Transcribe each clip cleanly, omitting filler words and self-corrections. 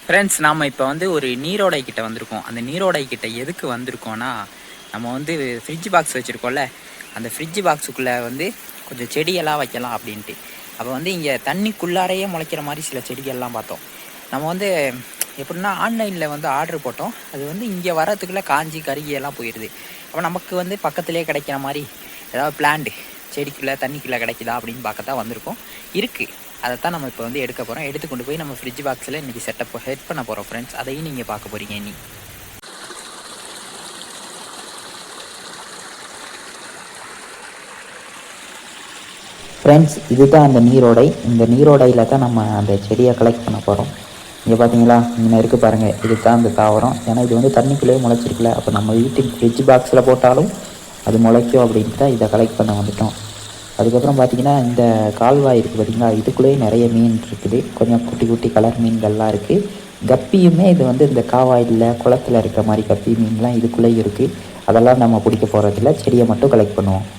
Friends, நாம் இப்போ வந்து ஒரு நீரோடை கிட்ட வந்திருக்கோம். அந்த நீரோடை கிட்ட எதுக்கு வந்திருக்கோன்னா, நம்ம வந்து ஃப்ரிட்ஜ் பாக்ஸ் வச்சுருக்கோம்ல, அந்த ஃப்ரிட்ஜ் பாக்ஸுக்குள்ளே வந்து கொஞ்சம் செடியெல்லாம் வைக்கலாம் அப்படின்ட்டு. அப்போ வந்து இங்கே தண்ணிக்குள்ளாரையே முளைக்கிற மாதிரி சில செடிகள்லாம் பார்த்தோம். நம்ம வந்து எப்படின்னா ஆன்லைனில் வந்து ஆர்டர் போட்டோம். அது வந்து இங்கே வரத்துக்குள்ளே காஞ்சி கருகி எல்லாம் போயிடுது. அப்போ நமக்கு வந்து பக்கத்துலேயே கிடைக்கிற மாதிரி ஏதாவது பிளான்ட் செடிக்குள்ளே தண்ணிக்குள்ளே கிடைக்குதா அப்படின்னு பார்க்க தான் வந்திருக்கோம். இருக்குது. அதைத்தான் நம்ம இப்போ வந்து எடுக்க போகிறோம். எடுத்து கொண்டு போய் நம்ம ஃப்ரிட்ஜ் பாக்ஸில் இன்றைக்கி செட் பண்ண போகிறோம் ஃப்ரெண்ட்ஸ். அதையும் நீங்கள் பார்க்க போகிறீங்க இனி. ஃப்ரெண்ட்ஸ், இதுதான் அந்த நீரோடை. இந்த நீரோடையில் தான் நம்ம அந்த செடியை கலெக்ட் பண்ண போகிறோம். இங்கே பார்த்தீங்களா, இங்கே இருக்குது பாருங்கள், இது தான் அந்த தாவரம். ஏன்னா இது வந்து தண்ணிக்குள்ளேயே முளைச்சிருக்குல, அப்போ நம்ம வீட்டுக்கு ஃப்ரிட்ஜ் பாக்ஸில் போட்டாலும் அது முளைக்கும் அப்படின்ட்டு தான் இதை கலெக்ட் பண்ண வந்துட்டோம். அதுக்கப்புறம் பார்த்தீங்கன்னா, இந்த கால்வாய் இருக்குது பார்த்தீங்களா, இதுக்குள்ளேயே நிறைய மீன் இருக்குது. கொஞ்சம் குட்டி குட்டி கலர் மீன்கள்லாம் இருக்குது. கப்பியுமே இது வந்து இந்த காவாயில் குளத்தில் இருக்கிற மாதிரி கப்பி மீன்லாம் இதுக்குள்ளேயும் இருக்குது. அதெல்லாம் நம்ம பிடிக்க போகிறதில்ல, செடியை மட்டும் கலெக்ட் பண்ணுவோம்.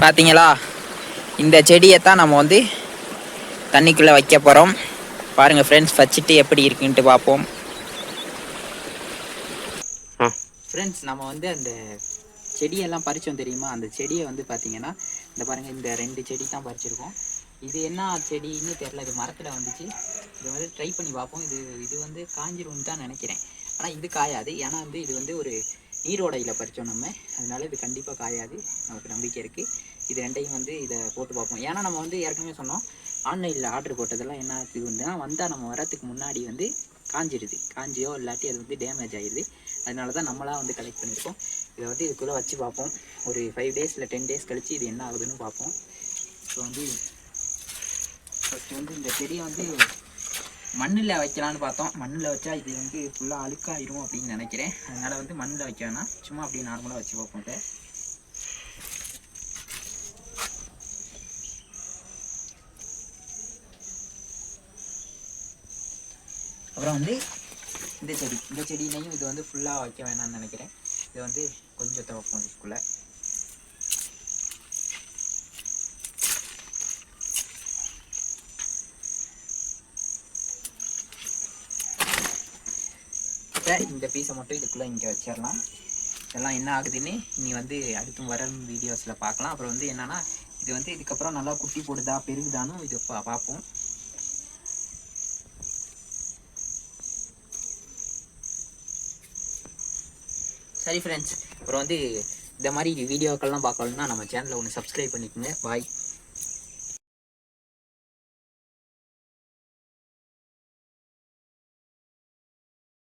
பார்த்தீங்களா, இந்த செடியை தான் நம்ம வந்து தண்ணிக்குள்ளே வைக்க போகிறோம். பாருங்கள் ஃப்ரெண்ட்ஸ், வச்சுட்டு எப்படி இருக்குன்ட்டு பார்ப்போம். ஃப்ரெண்ட்ஸ், நம்ம வந்து அந்த செடியெல்லாம் பறித்தோம் தெரியுமா, அந்த செடியை வந்து பார்த்தீங்கன்னா இந்த பாருங்கள், இந்த 2 செடி தான் பறிச்சிருக்கோம். இது என்ன செடின்னு தெரில, இது மரத்தில் வந்துச்சு. இது வந்து ட்ரை பண்ணி பார்ப்போம். இது வந்து காஞ்சிரும்னு தான் நினைக்கிறேன். ஆனால் இது காயாது. ஏன்னா வந்து இது வந்து ஒரு நீரோடையில் பறித்தோம் நம்ம, அதனால இது கண்டிப்பாக காயாது, நமக்கு நம்பிக்கை இருக்குது. இது 2ஐயும் வந்து இதை போட்டு பார்ப்போம். ஏன்னா நம்ம வந்து ஏற்கனவே சொன்னோம், ஆன்லைனில் ஆர்டர் போட்டதெல்லாம் என்ன ஆகுதுன்னா, வந்தால் நம்ம வரத்துக்கு முன்னாடி வந்து காஞ்சிடுது. காஞ்சியோ இல்லாட்டி அது வந்து டேமேஜ் ஆகிடுது. அதனால தான் நம்மளாக வந்து கலெக்ட் பண்ணியிருக்கோம். இதை வந்து இதுக்குள்ளே வச்சு பார்ப்போம். ஒரு 5 டேஸ் இல்லை 10 டேஸ் கழித்து இது என்ன ஆகுதுன்னு பார்ப்போம். இப்போ வந்து ஃபஸ்ட்டு வந்து இந்த செடியை வந்து மண்ணில் வைக்கலான்னு பார்த்தோம். மண்ணில் வச்சா இது வந்து ஃபுல்லாக அழுக்காயிரும் அப்படின்னு நினைக்கிறேன். அதனால் வந்து மண்ணில் வைக்க வேணாம், சும்மா அப்படியே நார்மலாக வச்சு பார்ப்போம். இதை அப்புறம் வந்து இந்த செடியிலையும் இது வந்து ஃபுல்லாக வைக்க வேணாம்னு நினைக்கிறேன். இது வந்து கொஞ்சம் துவைப்போம் இதுக்குள்ளே. இந்த பீஸை மட்டும் இதுக்குள்ளே இங்கே வச்சிடலாம். இதெல்லாம் என்ன ஆகுதுன்னு இனி வந்து அடுத்து வர வீடியோஸில் பார்க்கலாம். அப்புறம் வந்து என்னென்னா, இது வந்து இதுக்கப்புறம் நல்லா குட்டி போடுதா பெருகுதானும் இது பார்ப்போம். சரி ஃப்ரெண்ட்ஸ், அப்புறம் வந்து இந்த மாதிரி வீடியோக்கள்லாம் பார்க்கணுன்னா நம்ம சேனலை ஒன்று சப்ஸ்கிரைப் பண்ணிக்கோங்க. பாய்.